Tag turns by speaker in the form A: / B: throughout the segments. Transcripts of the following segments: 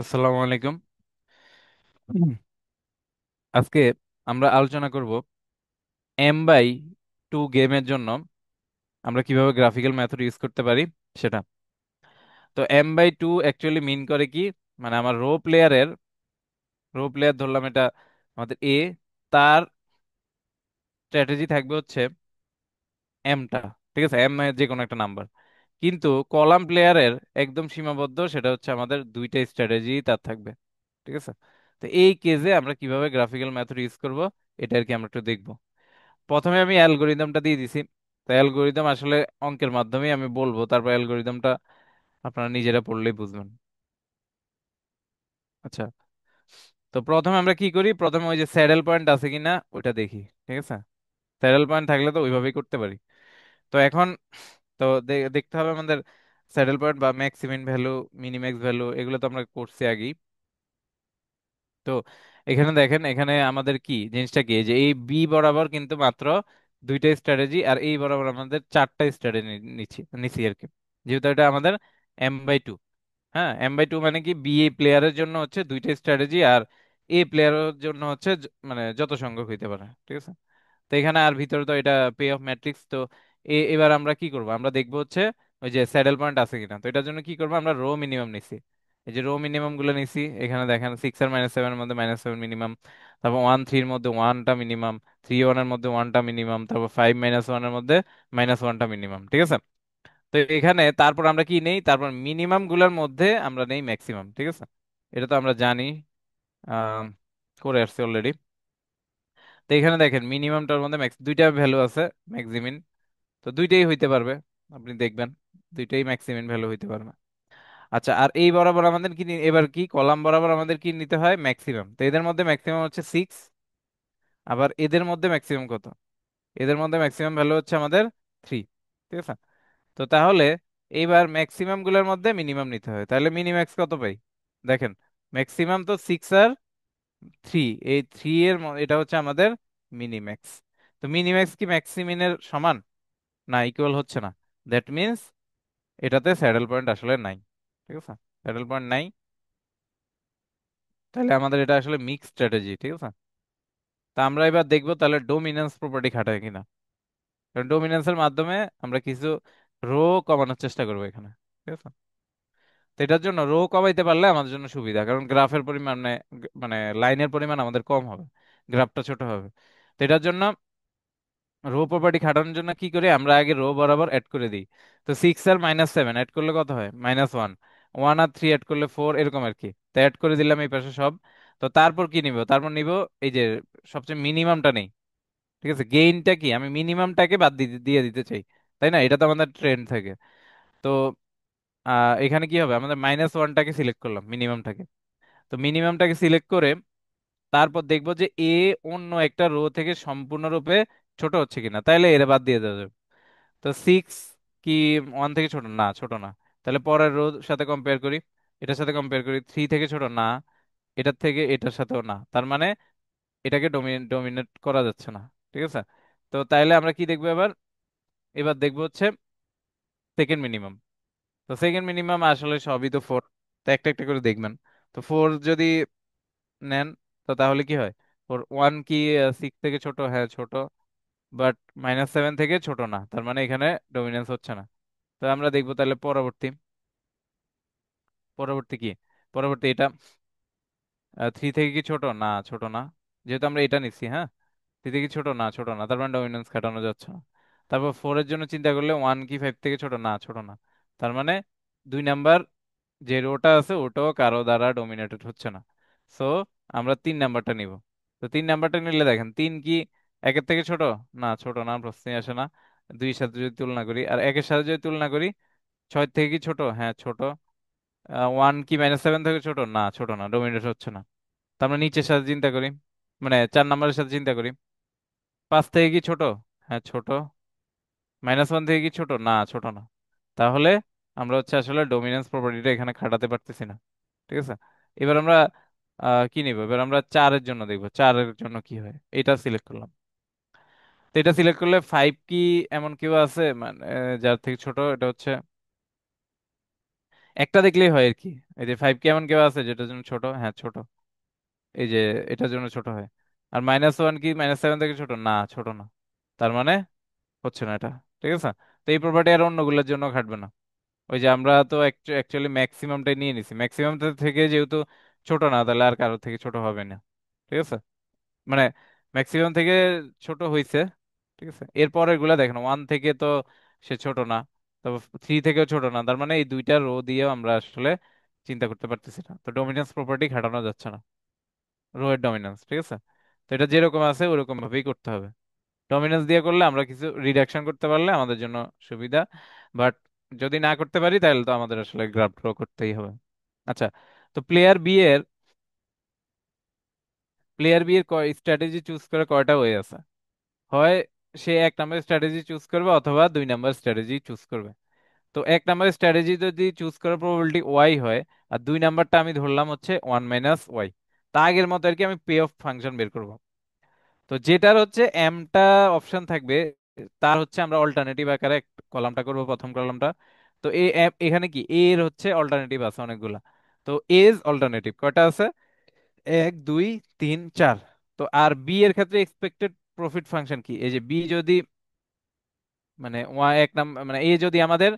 A: আসসালামু আলাইকুম। হুম। আজকে আমরা আলোচনা করব M/2 গেমের জন্য আমরা কিভাবে গ্রাফিক্যাল মেথড ইউজ করতে পারি সেটা। তো M/2 অ্যাকচুয়ালি মিন করে কি, মানে আমার রো প্লেয়ার ধরলাম এটা আমাদের তার স্ট্র্যাটেজি থাকবে হচ্ছে এমটা, ঠিক আছে, এম এর যে কোনো একটা নাম্বার। কিন্তু কলাম প্লেয়ারের একদম সীমাবদ্ধ, সেটা হচ্ছে আমাদের দুইটা স্ট্র্যাটেজি তার থাকবে, ঠিক আছে। তো এই কেসে আমরা কিভাবে গ্রাফিক্যাল মেথড ইউজ করব এটা আর কি আমরা একটু দেখবো। প্রথমে আমি অ্যালগোরিদমটা দিয়ে দিছি। তো অ্যালগোরিদম আসলে অঙ্কের মাধ্যমেই আমি বলবো, তারপর অ্যালগোরিদমটা আপনারা নিজেরা পড়লেই বুঝবেন। আচ্ছা, তো প্রথমে আমরা কি করি, প্রথমে ওই যে স্যাডেল পয়েন্ট আছে কিনা ওইটা দেখি, ঠিক আছে। স্যাডেল পয়েন্ট থাকলে তো ওইভাবেই করতে পারি। তো এখন তো দেখতে হবে আমাদের স্যাডেল পয়েন্ট বা ম্যাক্সিমিন ভ্যালু, মিনিম্যাক্স ভ্যালু, এগুলো তো আমরা করছি আগেই। তো এখানে দেখেন, এখানে আমাদের কি জিনিসটা কি, যে এই বি বরাবর কিন্তু মাত্র দুইটা স্ট্র্যাটেজি, আর এই বরাবর আমাদের চারটা স্ট্র্যাটেজি নিচ্ছি নিচ্ছি আর কি, যেহেতু এটা আমাদের M/2। হ্যাঁ, M/2 মানে কি, বি প্লেয়ারের জন্য হচ্ছে দুইটা স্ট্র্যাটেজি, আর প্লেয়ারের জন্য হচ্ছে মানে যত সংখ্যক হইতে পারে, ঠিক আছে। তো এখানে আর ভিতরে তো এটা পে অফ ম্যাট্রিক্স। তো এবার আমরা কি করব, আমরা দেখবো হচ্ছে ওই যে স্যাডেল পয়েন্ট আছে কিনা। তো এটার জন্য কি করবো, আমরা রো মিনিমাম নিছি। এই যে রো মিনিমাম গুলো নিছি, এখানে দেখেন 6 আর -7 এর মধ্যে -7 মিনিমাম, তারপর 1 3 এর মধ্যে ওয়ানটা মিনিমাম, 3 1 এর মধ্যে ওয়ানটা মিনিমাম, তারপর 5 - 1 এর মধ্যে -1টা মিনিমাম, ঠিক আছে। তো এখানে তারপর আমরা কি নেই, তারপর মিনিমাম গুলোর মধ্যে আমরা নেই ম্যাক্সিমাম, ঠিক আছে। এটা তো আমরা জানি, আহ করে আসছি অলরেডি। তো এখানে দেখেন মিনিমামটার মধ্যে ম্যাক্স দুইটা ভ্যালু আছে, ম্যাক্সিমিন। তো দুইটাই হইতে পারবে, আপনি দেখবেন দুইটাই ম্যাক্সিমিন ভ্যালু হইতে পারবে। আচ্ছা, আর এই বরাবর আমাদের কি এবার কি কলাম বরাবর আমাদের কি নিতে হয়, ম্যাক্সিমাম। তো এদের মধ্যে ম্যাক্সিমাম হচ্ছে 6, আবার এদের মধ্যে ম্যাক্সিমাম কত, এদের মধ্যে ম্যাক্সিমাম ভ্যালু হচ্ছে আমাদের 3, ঠিক আছে। তো তাহলে এইবার ম্যাক্সিমাম গুলোর মধ্যে মিনিমাম নিতে হয়, তাহলে মিনিম্যাক্স কত পাই, দেখেন ম্যাক্সিমাম তো 6 আর 3, এই 3 এর এটা হচ্ছে আমাদের মিনিম্যাক্স। তো মিনিম্যাক্স কি ম্যাক্সিমিনের সমান, না, ইকুয়াল হচ্ছে না। দ্যাট মিন্স এটাতে স্যাডেল পয়েন্ট আসলে নাই, ঠিক আছে। স্যাডেল পয়েন্ট নাই, তাহলে আমাদের এটা আসলে মিক্স স্ট্র্যাটেজি, ঠিক আছে। তা আমরা এবার দেখবো তাহলে ডোমিনেন্স প্রপার্টি খাটায় কিনা। কারণ ডোমিনেন্সের মাধ্যমে আমরা কিছু রো কমানোর চেষ্টা করবো এখানে, ঠিক আছে। তো এটার জন্য রো কমাইতে পারলে আমাদের জন্য সুবিধা, কারণ গ্রাফের পরিমাণ মানে লাইনের পরিমাণ আমাদের কম হবে, গ্রাফটা ছোট হবে। তো এটার জন্য রো প্রপার্টি খাটানোর জন্য কি করি, আমরা আগে রো বরাবর অ্যাড করে দিই। তো 6 আর -7 অ্যাড করলে কত হয়, -1, 1 আর 3 অ্যাড করলে 4, এরকম আর কি। তো অ্যাড করে দিলাম এই পাশে সব। তো তারপর কি নিব, তারপর নিব এই যে সবচেয়ে মিনিমামটা নেই, ঠিক আছে। গেইনটা কি, আমি মিনিমামটাকে বাদ দিয়ে দিতে চাই, তাই না, এটা তো আমাদের ট্রেন্ড থাকে। তো এখানে কি হবে, আমাদের -1টাকে সিলেক্ট করলাম, মিনিমামটাকে। তো মিনিমামটাকে সিলেক্ট করে তারপর দেখবো যে অন্য একটা রো থেকে সম্পূর্ণরূপে ছোট হচ্ছে কিনা, তাইলে এর বাদ দিয়ে দেওয়া যাবে। তো 6 কি 1 থেকে ছোট, না ছোট না। তাহলে পরের রোর সাথে কম্পেয়ার করি, এটার সাথে কম্পেয়ার করি, 3 থেকে ছোট না, এটার থেকে এটার সাথেও না, তার মানে এটাকে ডোমিনেট করা যাচ্ছে না, ঠিক আছে। তো তাইলে আমরা কি দেখবো এবার, এবার দেখবো হচ্ছে সেকেন্ড মিনিমাম। তো সেকেন্ড মিনিমাম আসলে সবই তো 4, তো একটা একটা করে দেখবেন। তো 4 যদি নেন, তো তাহলে কি হয়, 1 কি 6 থেকে ছোট, হ্যাঁ ছোট, বাট -7 থেকে ছোট না, তার মানে এখানে ডমিনেন্স হচ্ছে না। তো আমরা দেখবো তাহলে পরবর্তী, পরবর্তী কি, পরবর্তী এটা 3 থেকে কি ছোট, না ছোট না, যেহেতু আমরা এটা নিচ্ছি, হ্যাঁ। 3 থেকে কি ছোট, না ছোট না, তার মানে ডমিনেন্স খাটানো যাচ্ছে না। তারপর 4 এর জন্য চিন্তা করলে 1 কি 5 থেকে ছোট, না ছোট না, তার মানে 2 নাম্বার যে রোটা আছে ওটাও কারো দ্বারা ডোমিনেটেড হচ্ছে না। সো আমরা 3 নাম্বারটা নিব। তো 3 নাম্বারটা নিলে দেখেন 3 কি 1-এর থেকে ছোট, না ছোট না, প্রশ্নই আসে না। 2-এর সাথে যদি তুলনা করি আর 1-এর সাথে যদি তুলনা করি, 6 থেকে কি ছোট, হ্যাঁ ছোট। 1 কি -7 থেকে ছোট, না ছোট না, ডোমিনেট হচ্ছে না। তো আমরা নিচের সাথে চিন্তা করি, মানে 4 নাম্বারের সাথে চিন্তা করি, 5 থেকে কি ছোট, হ্যাঁ ছোট। -1 থেকে কি ছোট, না ছোট না। তাহলে আমরা হচ্ছে আসলে ডোমিনেন্স প্রপার্টিটা এখানে খাটাতে পারতেছি না, ঠিক আছে। এবার আমরা কি নিব, এবার আমরা 4-এর জন্য দেখবো 4-এর জন্য কি হয়, এটা সিলেক্ট করলাম। তো এটা সিলেক্ট করলে 5 কি এমন কেউ আছে, মানে যার থেকে ছোট, এটা হচ্ছে একটা দেখলেই হয় আর কি। এই যে 5 কে এমন কেউ আছে যেটার জন্য ছোট, হ্যাঁ ছোট, এই যে এটার জন্য ছোট হয়। আর -1 কি -7 থেকে ছোট না? ছোট না। তার মানে হচ্ছে না এটা। ঠিক আছে। তো এই প্রপার্টি আর অন্যগুলোর জন্য খাটবে না। ওই যে আমরা তো অ্যাকচুয়ালি ম্যাক্সিমামটাই নিয়ে নিছি, ম্যাক্সিমাম থেকে যেহেতু ছোট না, তাহলে আর কারোর থেকে ছোট হবে না। ঠিক আছে। মানে ম্যাক্সিমাম থেকে ছোট হইছে। ঠিক আছে, এরপরের গুলা দেখেন, 1 থেকে তো সে ছোট না, তো 3 থেকেও ছোট না, তার মানে এই দুইটা রো দিয়েও আমরা আসলে চিন্তা করতে পারতেছি না, তো ডমিনেন্স প্রপার্টি খাটানো যাচ্ছে না, রো এর ডমিনেন্স। ঠিক আছে। তো এটা যেরকম আছে ওরকম ভাবেই করতে হবে। ডমিনেন্স দিয়ে করলে আমরা কিছু রিডাকশন করতে পারলে আমাদের জন্য সুবিধা, বাট যদি না করতে পারি তাহলে তো আমাদের আসলে গ্রাফ ড্র করতেই হবে। আচ্ছা, তো প্লেয়ার বি এর স্ট্র্যাটেজি চুজ করে কয়টা ওয়ে আছে? হয় সে 1 নাম্বার স্ট্র্যাটেজি চুজ করবে অথবা 2 নাম্বার স্ট্র্যাটেজি চুজ করবে। তো 1 নাম্বার স্ট্র্যাটেজি যদি চুজ করার প্রবাবিলিটি ওয়াই হয়, আর 2 নাম্বারটা আমি ধরলাম হচ্ছে 1 - ওয়াই, তা আগের মতো আর কি আমি পে অফ ফাংশন বের করব। তো যেটার হচ্ছে এমটা অপশন থাকবে, তার হচ্ছে আমরা অল্টারনেটিভ আকারে কলামটা করব, প্রথম কলামটা। তো এখানে কি এর হচ্ছে অল্টারনেটিভ আছে অনেকগুলা। তো এজ অল্টারনেটিভ কয়টা আছে? 1 2 3 4। তো আর বি এর ক্ষেত্রে এক্সপেক্টেড প্রফিট ফাংশন কি? এই যে বি যদি মানে ওয়া এক নাম্বার মানে এ যদি আমাদের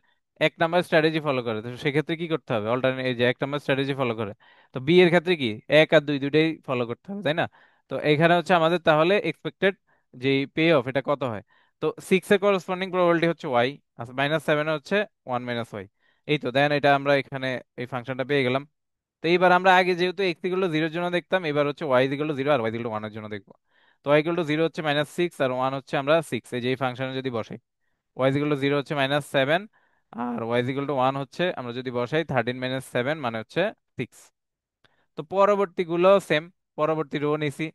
A: 1 নাম্বার স্ট্র্যাটেজি ফলো করে, তো সেক্ষেত্রে কি করতে হবে? অল্টারনেট, এই যে 1 নাম্বার স্ট্র্যাটেজি ফলো করে, তো বি এর ক্ষেত্রে কি 1 আর 2 দুইটাই ফলো করতে হবে, তাই না? তো এখানে হচ্ছে আমাদের তাহলে এক্সপেক্টেড যে পে অফ এটা কত হয়? তো 6 এর করসপন্ডিং প্রবাবিলিটি হচ্ছে ওয়াই, -7 হচ্ছে 1 - ওয়াই। এই তো দেন, এটা আমরা এখানে এই ফাংশনটা পেয়ে গেলাম। তো এইবার আমরা আগে যেহেতু এক্স ইকুয়াল টু 0-এর জন্য দেখতাম, এবার হচ্ছে ওয়াই ইকুয়াল টু 0 আর ওয়াই ইকুয়াল টু 1 এর জন্য দেখবো। তো ওয়াই ইকুয়াল টু 0 হচ্ছে -6 আর 1 হচ্ছে আমরা 6, এই যে এই ফাংশনে যদি বসাই, ওয়াই ইকুয়াল টু 0 হচ্ছে -7 আর ওয়াই ইকুয়াল টু 1 হচ্ছে আমরা যদি বসাই 13 - 7 মানে হচ্ছে 6। তো পরবর্তী গুলো সেম, পরবর্তী রো নিছি।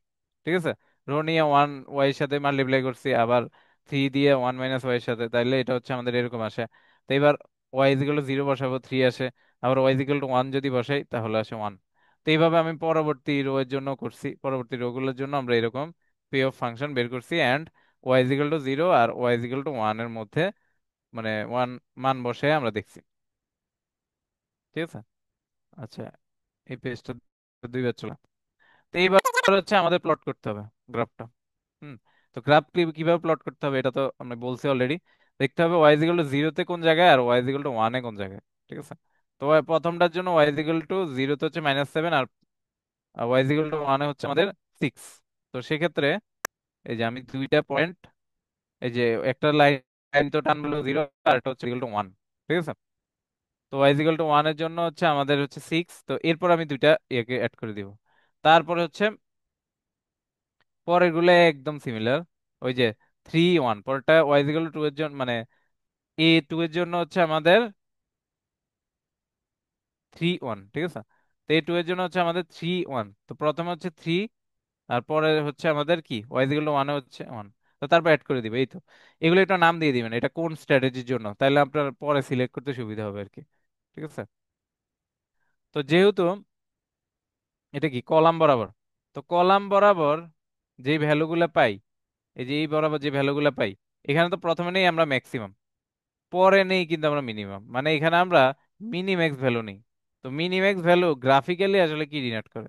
A: ঠিক আছে, রো নিয়ে 1 ওয়াই এর সাথে মাল্টিপ্লাই করছি, আবার 3 দিয়ে 1 - ওয়াই এর সাথে, তাইলে এটা হচ্ছে আমাদের এরকম আসে। তো এবার ওয়াই ইকুয়াল টু 0 বসাবো, 3 আসে। আবার ওয়াই ইকুয়াল টু 1 যদি বসাই তাহলে আসে 1। তো এইভাবে আমি পরবর্তী রো এর জন্য করছি, পরবর্তী রো গুলোর জন্য আমরা এরকম পে অফ ফাংশন বের করছি, অ্যান্ড ওয়াই ইকুয়াল টু 0 আর ওয়াই ইকুয়াল টু 1 এর মধ্যে মানে 1 মান বসে আমরা দেখছি। ঠিক আছে। আচ্ছা, এই পেজটা 2 বার চলা। তো এইবার হচ্ছে আমাদের প্লট করতে হবে গ্রাফটা। হুম। তো গ্রাফ কিভাবে প্লট করতে হবে এটা তো আমরা বলছি অলরেডি। দেখতে হবে ওয়াই ইকুয়াল টু 0-তে কোন জায়গায় আর ওয়াই ইকুয়াল টু 1-এ কোন জায়গায়। ঠিক আছে। তো প্রথমটার জন্য ওয়াই ইকুয়াল টু 0-তে হচ্ছে -7 আর ওয়াই ইকুয়াল টু 1-এ হচ্ছে আমাদের 6। তো সেক্ষেত্রে এই যে আমি দুইটা পয়েন্ট, এই যে একটা লাইন তো টানলো 0 আর একটা হচ্ছে ইকুয়াল টু 1। ঠিক আছে। তো ওয়াই ইকুয়াল টু 1-এর জন্য হচ্ছে আমাদের হচ্ছে 6। তো এরপর আমি দুইটা ইয়েকে অ্যাড করে দিব। তারপরে হচ্ছে পরের গুলো একদম সিমিলার। ওই যে 3 1 পরেরটা ওয়াই ইকুয়াল টু 2 এর জন্য মানে A2 এর জন্য হচ্ছে আমাদের 3 1। ঠিক আছে। তো A2 এর জন্য হচ্ছে আমাদের 3 1। তো প্রথমে হচ্ছে 3, আর পরে হচ্ছে আমাদের কি ওয়াই ইকুয়াল টু 1-এ হচ্ছে 1। তো তারপর অ্যাড করে দিবে, এই তো। এগুলো একটা নাম দিয়ে দিবেন, এটা কোন স্ট্র্যাটেজির জন্য, তাহলে আপনার পরে সিলেক্ট করতে সুবিধা হবে আর কি। ঠিক আছে। তো যেহেতু এটা কি কলাম বরাবর, তো কলাম বরাবর যে ভ্যালুগুলো পাই, এই যে এই বরাবর যে ভ্যালুগুলো পাই, এখানে তো প্রথমে নেই আমরা ম্যাক্সিমাম, পরে নেই কিন্তু আমরা মিনিমাম, মানে এখানে আমরা মিনিম্যাক্স ভ্যালু নেই। তো মিনিম্যাক্স ভ্যালু গ্রাফিক্যালি আসলে কি ডিনোট করে?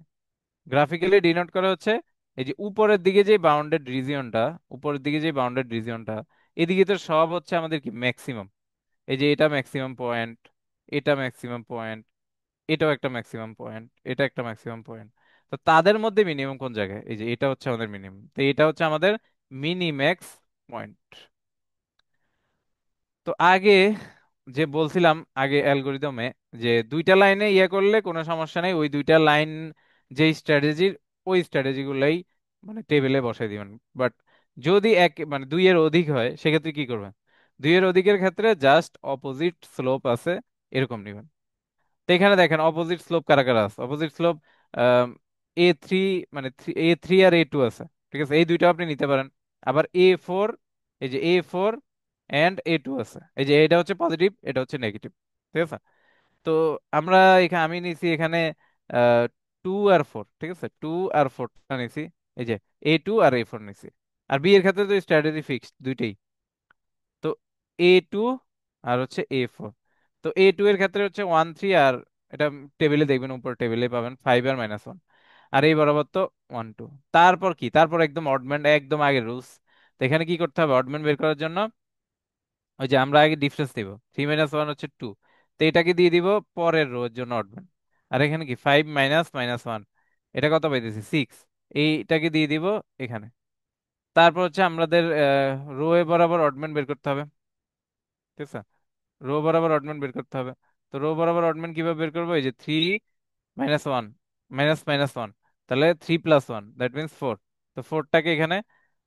A: গ্রাফিক্যালি ডিনোট করে হচ্ছে এই যে উপরের দিকে যে বাউন্ডেড রিজিয়নটা, উপরের দিকে যে বাউন্ডেড রিজিয়নটা, এদিকে তো সব হচ্ছে আমাদের কি ম্যাক্সিমাম। এই যে এটা ম্যাক্সিমাম পয়েন্ট, এটা ম্যাক্সিমাম পয়েন্ট, এটাও একটা ম্যাক্সিমাম পয়েন্ট, এটা একটা ম্যাক্সিমাম পয়েন্ট। তো তাদের মধ্যে মিনিমাম কোন জায়গায়? এই যে এটা হচ্ছে আমাদের মিনিমাম, তো এটা হচ্ছে আমাদের মিনিম্যাক্স পয়েন্ট। তো আগে যে বলছিলাম আগে অ্যালগোরিদমে, যে দুইটা লাইনে ইয়ে করলে কোনো সমস্যা নেই, ওই দুইটা লাইন যেই স্ট্র্যাটেজির, ওই স্ট্র্যাটেজি গুলাই মানে টেবিলে বসাই দিবেন। বাট যদি এক মানে 2 এর অধিক হয় সেক্ষেত্রে কি করবেন? 2 এর অধিকের ক্ষেত্রে জাস্ট অপোজিট স্লোপ আছে এরকম নিবেন। তো এখানে দেখেন অপোজিট স্লোপ কারা কারা আছে। অপোজিট স্লোপ A3, মানে A3 আর A2 আছে। ঠিক আছে, এই দুইটা আপনি নিতে পারেন। আবার A4, এই যে A4 এন্ড A2 আছে, এই যে এটা হচ্ছে পজিটিভ, এটা হচ্ছে নেগেটিভ। ঠিক আছে। তো আমরা এখানে আমি নিছি এখানে 2 আর 4। ঠিক আছে, 2 আর 4টা নিছি। এই যে A2 আর A4 নিছি। আর বি এর ক্ষেত্রে তো স্ট্র্যাটেজি ফিক্সড দুইটাই। তো A2 আর হচ্ছে A4। তো তো A2 এর ক্ষেত্রে হচ্ছে 1 3, আর এটা টেবিলে দেখবেন, উপর টেবিলে পাবেন 5 আর -1। আর এই বরাবর তো 1 2। তারপর কি, তারপর একদম অডমেন্ট, একদম আগের রুলস। তো এখানে কি করতে হবে অডমেন্ট বের করার জন্য? ওই যে আমরা আগে ডিফারেন্স দিব, 3 - 1 হচ্ছে 2। তো এটাকে দিয়ে দিব পরের রো এর জন্য অডমেন্ট। আর এখানে কি 5 - -1, এটা কত পাইতেছি 6, এইটাকে দিয়ে দিব এখানে। তারপর হচ্ছে আমাদের রো এ বরাবর অডমেন্ট বের করতে হবে, ঠিক আছে? রো বরাবর অডমেন্ট বের করতে হবে। তো রো বরাবর অডমেন্ট কিভাবে বের করবো? এই যে 3 - 1, -1, তাহলে 3 + 1 দ্যাট মিনস 4। তো ফোরটাকে এখানে,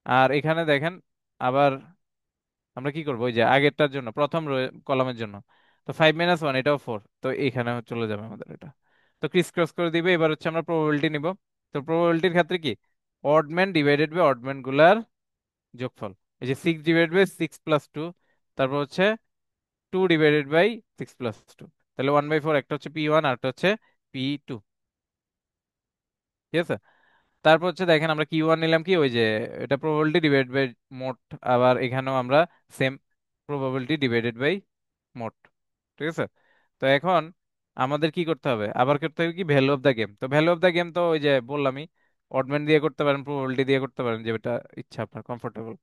A: আর এখানে দেখেন আবার আমরা কি করবো, ওই যে আগেরটার জন্য প্রথম কলামের জন্য, তো 5 - 1 এটাও 4, তো এখানে চলে যাবে আমাদের এটা। তো ক্রিস ক্রস করে দিবে। এবার হচ্ছে আমরা প্রবাবিলিটি নিব। তো প্রবাবিলিটির ক্ষেত্রে কি, অডম্যান ডিভাইডেড বাই অডম্যান গুলার যোগফল। এই যে 6 / 6 + 2, তারপর হচ্ছে 2 / 6 + 2, তাহলে 1/4। একটা হচ্ছে P1 আর একটা হচ্ছে P2, ঠিক আছে? তারপর হচ্ছে দেখেন আমরা Q1 নিলাম কি, ওই যে এটা প্রবাবিলিটি ডিভাইড বাই মোট। আবার এখানেও আমরা সেম, প্রবাবিলিটি ডিভাইডেড বাই মোট, ঠিক আছে? তো এখন আমাদের কি করতে হবে, আবার করতে হবে কি ভ্যালু অফ দ্য গেম। তো ভ্যালু অফ দ্য গেম তো ওই যে বললামই, অডমেন্ট দিয়ে করতে পারেন, প্রবাবিলিটি দিয়ে করতে পারেন, যেটা ইচ্ছা আপনার কমফোর্টেবল।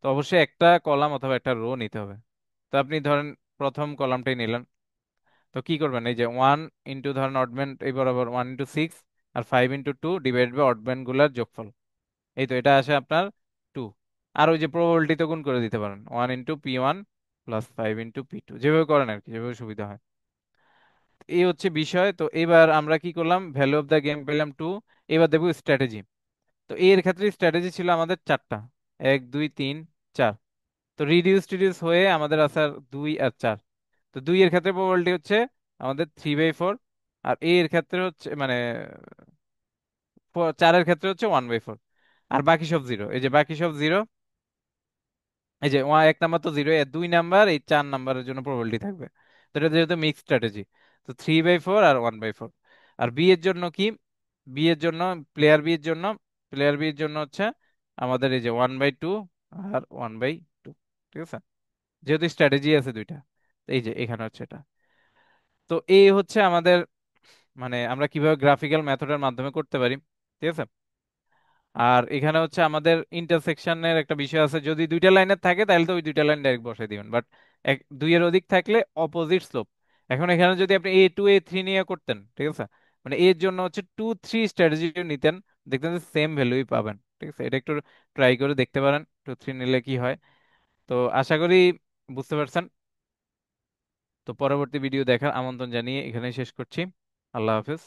A: তো অবশ্যই একটা কলাম অথবা একটা রো নিতে হবে। তো আপনি ধরেন প্রথম কলামটাই নিলেন। তো কি করবেন, এই যে 1 ধরেন অডমেন্ট এই বরাবর 1 × 6, আর 5 × 2 ডিভাইড বাই অডমেন্ট গুলার যোগফল। এই তো এটা আসে আপনার 2। আর ওই যে প্রবাবিলিটি তো গুণ করে দিতে পারেন, 1 × P1 + 5 × P2, যেভাবে করেন আর কি, যেভাবে সুবিধা হয়। এই হচ্ছে বিষয়। তো এবার আমরা কি করলাম, ভ্যালু অফ দ্য গেম পেলাম 2। এবার দেখবো স্ট্র্যাটেজি। তো এর ক্ষেত্রে স্ট্র্যাটেজি ছিল আমাদের চারটা, 1 2 3 4। তো রিডিউস টিডিউস হয়ে আমাদের আছে আর 2 আর 4। তো 2 এর ক্ষেত্রে প্রবাবিলিটি হচ্ছে আমাদের 3/4। আর এর ক্ষেত্রে হচ্ছে মানে 4-এর ক্ষেত্রে হচ্ছে 1/4। আর বাকি সব জিরো, এই যে বাকি সব জিরো। এই যে 1 নাম্বার তো জিরো, 2 নাম্বার এই 4 নাম্বারের জন্য প্রবাবিলিটি থাকবে। তো এটা যেহেতু মিক্স স্ট্র্যাটেজি, তো 3/4 আর 1/4। আর বি এর জন্য কি, বি এর জন্য, প্লেয়ার বি এর জন্য হচ্ছে আমাদের এই যে 1/2 আর 1/2, ঠিক আছে? যেহেতু স্ট্র্যাটেজি আছে দুইটা, তো এই যে এখানে হচ্ছে এটা। তো এই হচ্ছে আমাদের, মানে আমরা কিভাবে গ্রাফিক্যাল মেথডের মাধ্যমে করতে পারি, ঠিক আছে? আর এখানে হচ্ছে আমাদের ইন্টারসেকশনের একটা বিষয় আছে, যদি দুইটা লাইনের থাকে তাহলে তো ওই দুইটা লাইন ডাইরেক্ট বসাই দিবেন, বাট দুইয়ের অধিক থাকলে অপোজিট স্লোপ। এখন এখানে যদি আপনি A2 A3 নিয়ে করতেন, ঠিক আছে, মানে এর জন্য হচ্ছে 2 3 স্ট্র্যাটেজি নিতেন, দেখতেন যে সেম ভ্যালুই পাবেন, ঠিক আছে? এটা একটু ট্রাই করে দেখতে পারেন 2 3 নিলে কি হয়। তো আশা করি বুঝতে পারছেন। তো পরবর্তী ভিডিও দেখার আমন্ত্রণ জানিয়ে এখানেই শেষ করছি। আল্লাহ হাফেজ।